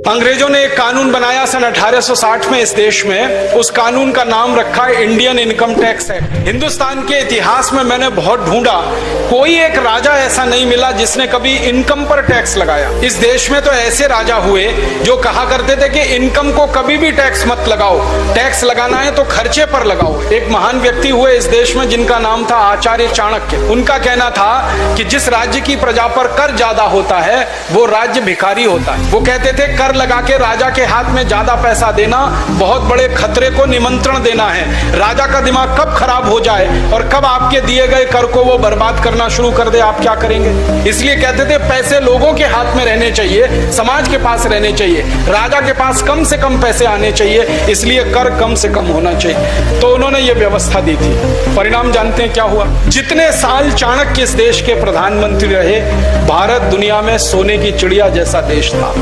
अंग्रेजों ने एक कानून बनाया सन 1860 में इस देश में। उस कानून का नाम रखा है Indian income tax act. Hindustan के इतिहास में मैंने बहुत ढूंढा, कोई एक राजा ऐसा नहीं मिला जिसने कभी इनकम पर टैक्स लगाया। इस देश में तो ऐसे राजा हुए जो कहा करते थे कि इनकम को कभी भी टैक्स मत लगाओ, टैक्स लगाना है तो खर्चे पर लगाओ। एक महान व्यक्ति हुए इस देश में जिनका नाम था आचार्य चाणक्य। उनका कहना था कि जिस राज्य की प्रजा पर कर ज्यादा होता है वो राज्य भिखारी होता है। वो कहते थे कर लगा के राजा के हाथ में ज्यादा पैसा देना बहुत बड़े खतरे को निमंत्रण देना है। राजा का दिमाग कब खराब हो जाए और कब आपके दिए गए कर को वो बर्बाद करना शुरू कर दे, आप क्या करेंगे? इसलिए कहते थे पैसे लोगों के हाथ में रहने चाहिए, समाज के पास रहने चाहिए, राजा के पास कम से कम पैसे आने चाहिए, इसलिए कर कम से कम होना चाहिए। तो उन्होंने ये व्यवस्था दी थी। परिणाम जानते हैं क्या हुआ? जितने साल चाणक्य इस देश के प्रधानमंत्री रहे, भारत दुनिया में सोने की चिड़िया जैसा देश था।